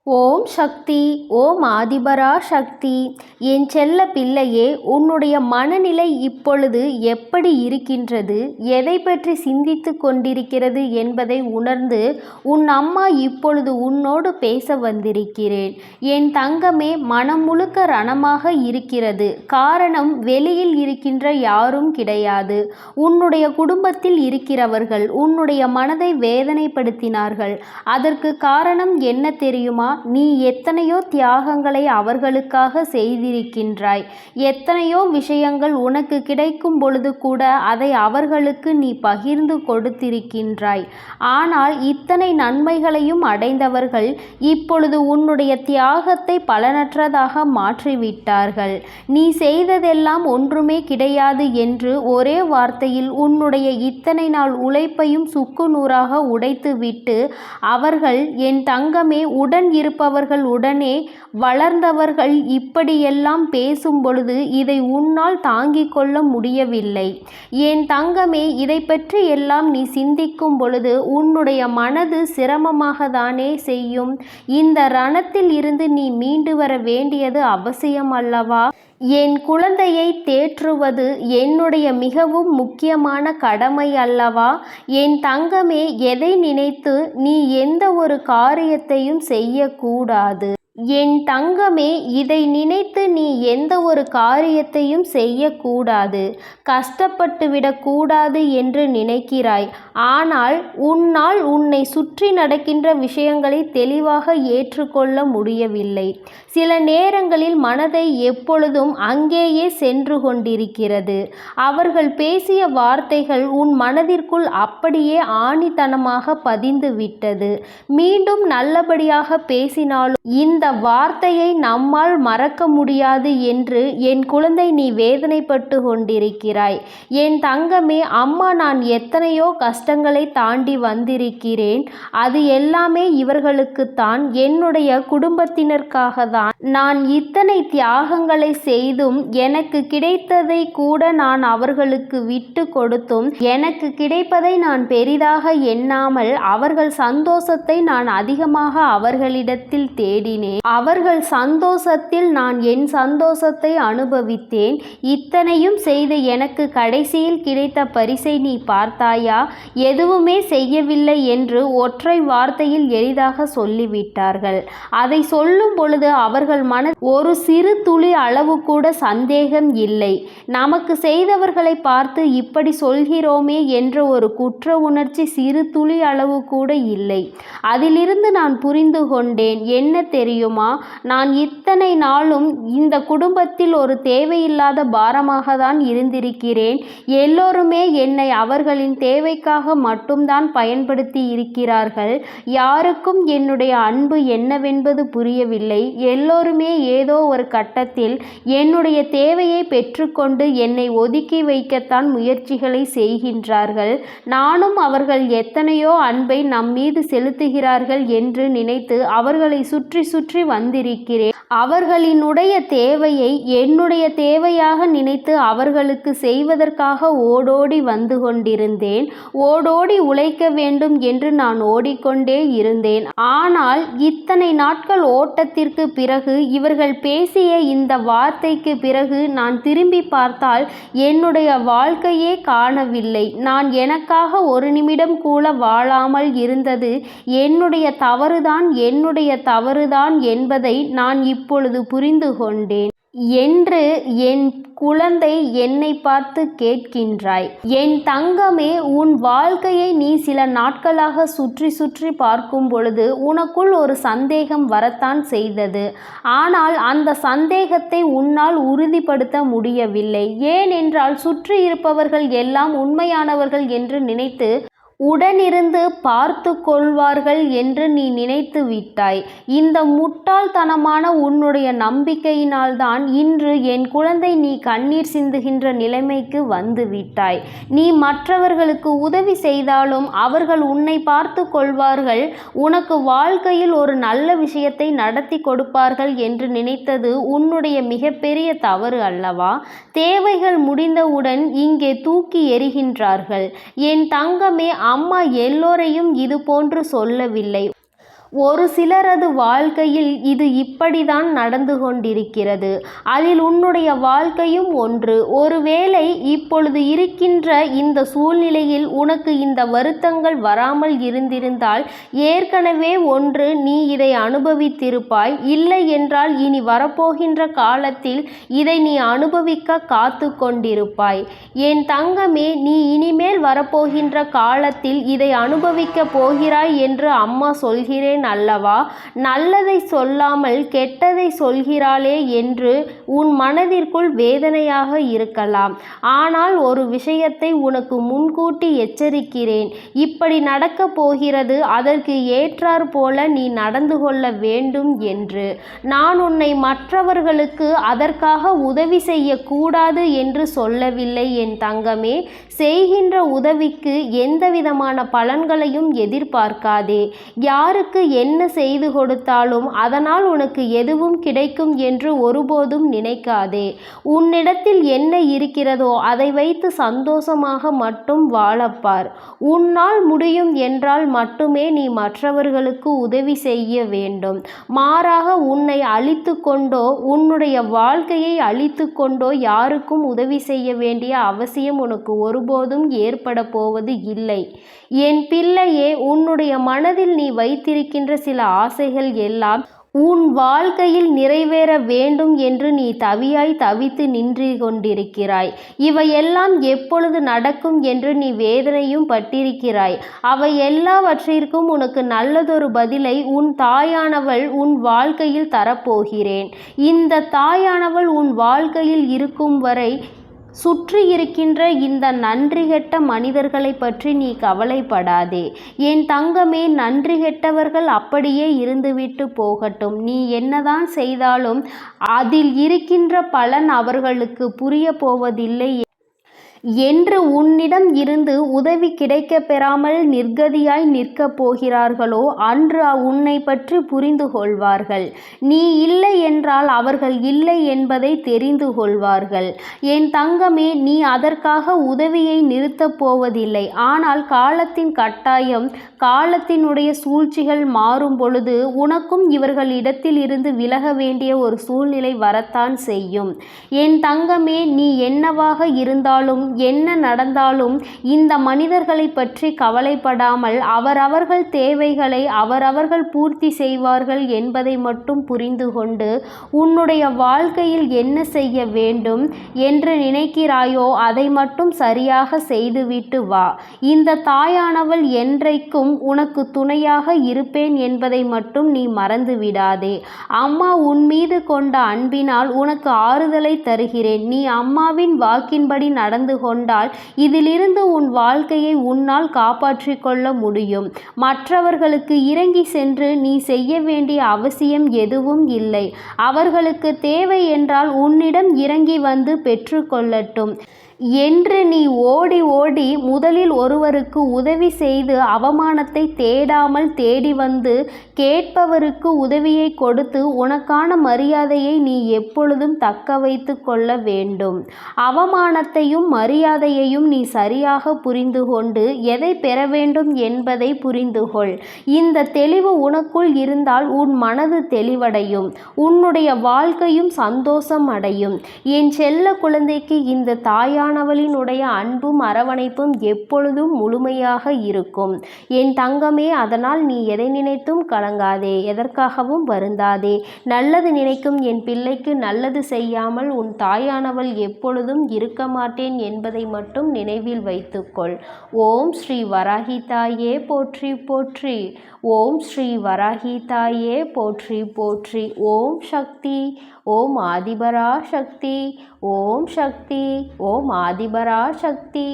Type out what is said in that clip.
ஓம் சக்தி. ஓம் ஆதிபரா சக்தி. என் செல்ல பிள்ளையே, உன்னுடைய மனநிலை இப்பொழுது எப்படி இருக்கின்றது, எதை பற்றி சிந்தித்து கொண்டிருக்கிறது என்பதை உணர்ந்து உன் அம்மா இப்பொழுது உன்னோடு பேச வந்திருக்கிறேன். என் தங்கமே, மனம் முழுக்க ரணமாக இருக்கிறது. காரணம், வெளியில் இருக்கின்ற யாரும் கிடையாது. உன்னுடைய குடும்பத்தில் இருக்கிறவர்கள் உன்னுடைய மனதை வேதனைப்படுத்தினார்கள். அதற்கு காரணம் என்ன தெரியுமா? நீ எத்தனையோ தியாகங்களை அவர்களுக்காக செய்திருக்கின்றாய். எத்தனையோ விஷயங்கள் உனக்கு கிடைக்கும் பொழுது கூட அதை அவர்களுக்கு நீ பகிர்ந்து கொடுத்திருக்கின்றாய். ஆனால் இத்தனை நன்மைகளையும் அடைந்தவர்கள் இப்பொழுது உன்னுடைய தியாகத்தை பலனற்றதாக மாற்றிவிட்டார்கள். நீ செய்ததெல்லாம் ஒன்றுமே கிடையாது என்று ஒரே வார்த்தையில் உன்னுடைய இத்தனை நாள் உழைப்பையும் சுக்கு நூறாக உடைத்துவிட்டு அவர்கள், என் தங்கமே, உடன் இருப்பவர்கள் உடனே வளர்ந்தவர்கள் இப்படியெல்லாம் பேசும் பொழுது இதை உன்னால் தாங்கிக் கொள்ள முடியவில்லை. என் தங்கமே, இதை பற்றி எல்லாம் நீ சிந்திக்கும் பொழுது உன்னுடைய மனது சிரமமாக தானே செய்யும். இந்த ரணத்தில் இருந்து நீ மீண்டு வர வேண்டியது அவசியம் அல்லவா? என் குழந்தையை தேற்றுவது என்னுடைய மிகவும் முக்கியமான கடமை அல்லவா? என் தங்கமே, எதை நினைத்து நீ எந்த ஒரு காரியத்தையும் செய்யக்கூடாது. என் தங்கமே, இதை நினைத்து நீ எந்த ஒரு காரியத்தையும் செய்யக்கூடாது. கஷ்டப்பட்டு விடக்கூடாது என்று நினைக்கிறாய். ஆனால் உன்னால் உன்னை சுற்றி நடக்கின்ற விஷயங்களை தெளிவாக ஏற்றுக்கொள்ள முடியவில்லை. சில நேரங்களில் மனதை எப்பொழுதும் அங்கேயே சென்று கொண்டிருக்கிறது. அவர்கள் பேசிய வார்த்தைகள் உன் மனதிற்குள் அப்படியே ஆணித்தனமாக பதிந்து விட்டது. மீண்டும் நல்லபடியாக பேசினாலும் இந்த வார்த்தையை நம்மால் மறக்க முடியாது என்று என் குழந்தை நீ வேதனைப்பட்டு கொண்டிருக்கிறாய். என் தங்கமே, அம்மா நான் எத்தனையோ கஷ்டங்களை தாண்டி வந்திருக்கிறேன். அது எல்லாமே இவர்களுக்குத்தான், என்னுடைய குடும்பத்தினருக்காக தான். நான் இத்தனை தியாகங்களை செய்தும் எனக்கு கிடைத்ததை கூட நான் அவர்களுக்கு விட்டு கொடுத்தும் எனக்கு கிடைப்பதை நான் பெரிதாக எண்ணாமல் அவர்கள் சந்தோஷத்தை நான் அதிகமாக அவர்களிடத்தில் தேடினேன். அவர்கள் சந்தோஷத்தில் நான் என் சந்தோஷத்தை அனுபவித்தேன். இத்தனையும் செய்து எனக்கு கடைசியில் கிடைத்த பரிசை நீ பார்த்தாயா? எதுவுமே செய்யவில்லை என்று ஒற்றை வார்த்தையில் எளிதாக சொல்லிவிட்டார்கள். அதை சொல்லும் பொழுது அவர்கள் மன ஒரு சிறு துளி அளவு கூட சந்தேகம் இல்லை. நமக்கு செய்தவர்களை பார்த்து இப்படி சொல்கிறோமே என்ற ஒரு குற்ற உணர்ச்சி சிறு துளி அளவு கூட இல்லை. அதிலிருந்து நான் புரிந்து கொண்டேன். என்ன தெரியுமா? நான் இத்தனை நாளும் இந்த குடும்பத்தில் ஒரு தேவையில்லாத பாரமாக தான் இருந்திருக்கிறேன். எல்லோருமே என்னை அவர்களின் தேவைக்காக மட்டும்தான் பயன்படுத்தி இருக்கிறார்கள். யாருக்கும் என்னுடைய அன்பு என்னவென்பது புரியவில்லை. எல்லோருமே ஏதோ ஒரு கட்டத்தில் என்னுடைய தேவையை பெற்றுக்கொண்டு என்னை ஒதுக்கி வைக்கத்தான் முயற்சிகளை செய்கின்றார்கள். நானும் அவர்கள் எத்தனையோ அன்பை நம் மீது செலுத்துகிறார்கள் என்று நினைத்து அவர்களை சுற்றி சுற்றி வந்திருக்கிறேன். அவர்களினுடைய தேவையை என்னுடைய தேவையாக நினைத்து அவர்களுக்கு செய்வதற்காக ஓடோடி வந்து கொண்டிருந்தேன். ஓடோடி உழைக்க வேண்டும் என்று நான் ஓடிக்கொண்டே இருந்தேன். ஆனால் இத்தனை நாட்கள் ஓட்டத்திற்கு பிறகு, இவர்கள் பேசிய இந்த வார்த்தைக்கு பிறகு நான் திரும்பி பார்த்தால் என்னுடைய வாழ்க்கையே காணவில்லை. நான் எனக்காக ஒரு நிமிடம் கூட வாழாமல் இருந்தது என்னுடைய தவறுதான் என்பதை நான் இப்பொழுது புரிந்து கொண்டேன் என்று என் குழந்தை என்னை பார்த்து கேட்கின்றாய். என் தங்கமே, உன் வாழ்க்கையை நீ சில நாட்களாக சுற்றி சுற்றி பார்க்கும் பொழுது உனக்குள் ஒரு சந்தேகம் வரத்தான் செய்தது. ஆனால் அந்த சந்தேகத்தை உன்னால் உறுதிப்படுத்த முடியவில்லை. ஏனென்றால் சுற்றி இருப்பவர்கள் எல்லாம் உண்மையானவர்கள் என்று நினைத்து உடனிருந்து பார்த்து கொள்வார்கள் என்று நீ நினைத்து விட்டாய். இந்த முட்டாள்தனமான உன்னுடைய நம்பிக்கையினால்தான் இன்று என் குழந்தை நீ கண்ணீர் சிந்துகின்ற நிலைமைக்கு வந்து விட்டாய். நீ மற்றவர்களுக்கு உதவி செய்தாலும் அவர்கள் உன்னை பார்த்து கொள்வார்கள், உனக்கு வாழ்க்கையில் ஒரு நல்ல விஷயத்தை நடத்தி கொடுப்பார்கள் என்று நினைத்தது உன்னுடைய மிகப்பெரிய தவறு அல்லவா? தேவைகள் முடிந்தவுடன் இங்கே தூக்கி எறிகின்றார்கள். என் தங்கமே, அம்மா எல்லோரையும் இது போன்று சொல்லவில்லை. ஒரு சிலரது வாழ்க்கையில் இது இப்படிதான் நடந்து கொண்டிருக்கிறது. அதில் உன்னுடைய வாழ்க்கையும் ஒன்று. ஒருவேளை இப்பொழுது இருக்கின்ற இந்த சூழ்நிலையில் உனக்கு இந்த வருத்தங்கள் வராமல் இருந்திருந்தால் ஏற்கனவே ஒன்று நீ இதை அனுபவித்திருப்பாய். இல்லை என்றால் இனி வரப்போகின்ற காலத்தில் இதை நீ அனுபவிக்க காத்து கொண்டிருப்பாய். என் தங்கமே, நீ இனிமேல் வரப்போகின்ற காலத்தில் இதை அனுபவிக்கப் போகிறாய் என்று அம்மா சொல்கிறேன் அல்லவா? நல்லதை சொல்லாமல் கெட்டதை சொல்கிறாளே என்று உன் மனதிற்குள் வேதனையாக இருக்கலாம். ஆனால் ஒரு விஷயத்தை உனக்கு முன்கூட்டி எச்சரிக்கிறேன். இப்படி நடக்கப் போகிறது, அதற்கு ஏற்றாற் போல நீ நடந்து கொள்ள வேண்டும் என்று. நான் உன்னை மற்றவர்களுக்கு அதற்காக உதவி செய்யக்கூடாது என்று சொல்லவில்லை என் தங்கமே. செய்கின்ற உதவிக்கு எந்தவிதமான பலன்களையும் எதிர்பார்க்காதே. யாருக்கு என்ன செய்து கொடுத்தாலும் அதனால் உனக்கு எதுவும் கிடைக்கும் என்று ஒருபோதும் நினைக்காதே. உன்னிடத்தில் என்ன இருக்கிறதோ அதை வைத்து சந்தோஷமாக மட்டும் வாழப்பார். உன்னால் முடியும் என்றால் மட்டுமே நீ மற்றவர்களுக்கு உதவி செய்ய வேண்டும். மாறாக உன்னை அழித்து கொண்டோ உன்னுடைய வாழ்க்கையை அழித்து கொண்டோ யாருக்கும் உதவி செய்ய வேண்டிய அவசியம் உனக்கு ஒருபோதும் ஏற்பட போவது இல்லை. என் பிள்ளையே, உன்னுடைய மனதில் நீ வைத்திருக்கின்ற சில ஆசைகள் எல்லாம் உன் வாழ்க்கையில் நிறைவேற வேண்டும் என்று நீ தவியாய் தவித்து நின்று கொண்டிருக்கிறாய். இவையெல்லாம் எப்பொழுது நடக்கும் என்று நீ வேதனையும் பட்டிருக்கிறாய். அவை எல்லாவற்றிற்கும் உனக்கு நல்லதொரு பதிலை உன் தாயானவள் உன் வாழ்க்கையில் தரப்போகிறேன். இந்த தாயானவள் உன் வாழ்க்கையில் இருக்கும் வரை சுற்றி இருக்கின்ற இந்த நன்றி கெட்ட மனிதர்களை பற்றி நீ கவலைப்படாதே என் தங்கமே. நன்றி கெட்டவர்கள் அப்படியே இருந்துவிட்டு போகட்டும். நீ என்னதான் செய்தாலும் அதில் இருக்கின்ற பலன் அவர்களுக்கு புரிய போவதில்லை என்று உன்னிடம் இருந்து உதவி கிடைக்கப் பெறாமல் நிர்கதியாய் நிற்கப் போகிறார்களோ அன்று உன்னை பற்றி புரிந்து கொள்வார்கள். நீ இல்லை என்றால் அவர்கள் இல்லை என்பதை தெரிந்து கொள்வார்கள். என் தங்கமே, நீ அதற்காக உதவியை நிறுத்தப் போவதில்லை. ஆனால் காலத்தின் கட்டாயம், காலத்தினுடைய சூழ்ச்சிகள் மாறும் பொழுது உனக்கும் இவர்களிடத்தில் இருந்து விலக வேண்டிய ஒரு சூழ்நிலை வரத்தான் செய்யும். என் தங்கமே, நீ என்னவாக இருந்தாலும் என்ன நடந்தாலும் இந்த மனிதர்களை பற்றி கவலைப்படாமல் அவரவர்கள் தேவைகளை அவரவர்கள் பூர்த்தி செய்வார்கள் என்பதை மட்டும் புரிந்து கொண்டு உன்னுடைய வாழ்க்கையில் என்ன செய்ய வேண்டும் என்று நினைக்கிறாயோ அதை மட்டும் சரியாக செய்துவிட்டு வா. இந்த தாயானவள் என்றைக்கும் உனக்கு துணையாக இருப்பேன் என்பதை மட்டும் நீ மறந்து விடாதே. அம்மா உன் மீது கொண்ட அன்பினால் உனக்கு ஆறுதலை தருகிறேன். நீ அம்மாவின் வாக்கின்படி நடந்து கொண்டால் இதிலிருந்து உன் வாழ்க்கையை உன்னால் காப்பாற்றிக் கொள்ள முடியும். மற்றவர்களுக்கு இறங்கி சென்று நீ செய்ய வேண்டிய அவசியம் எதுவும் இல்லை. அவர்களுக்கு தேவை என்றால் உன்னிடம் இறங்கி வந்து பெற்றுக்கொள்ளட்டும் என்று நீ ஓடி ஓடி முதலில் ஒருவருக்கு உதவி செய்து அவமானத்தை தேடாமல் தேடி வந்து கேட்பவருக்கு உதவியை கொடுத்து உனக்கான மரியாதையை நீ எப்பொழுதும் தக்க வைத்து கொள்ள வேண்டும். அவமானத்தையும் மரியாதையையும் நீ சரியாக புரிந்து கொண்டு எதை பெற வேண்டும் என்பதை புரிந்து கொள். இந்த தெளிவு உனக்குள் இருந்தால் உன் மனது தெளிவடையும், உன்னுடைய வாழ்க்கையும் சந்தோஷம் அடையும். என் செல்ல குழந்தைக்கு இந்த தாயானவளினுடைய அன்பும் அரவணைப்பும் எப்பொழுதும் முழுமையாக இருக்கும் என் தங்கமே. அதனால் நீ எதை நினைத்தும் கலங்காதே, எதற்காகவும் வருந்தாதே. நல்லது நினைக்கும் என் பிள்ளைக்கு நல்லது செய்யாமல் உன் தாயானவள் எப்பொழுதும் இருக்க மாட்டேன் என்பதை மட்டும் நினைவில் வைத்துக்கொள். ஓம் ஸ்ரீ வராகி தாயே போற்றி போற்றி. ஓம் ஸ்ரீ வராகி தாயே போற்றி போற்றி. ஓம் சக்தி. ஓம் ஆதிபரா சக்தி. ஓம் சக்தி. ஓம் ஆதிபரா சக்தி.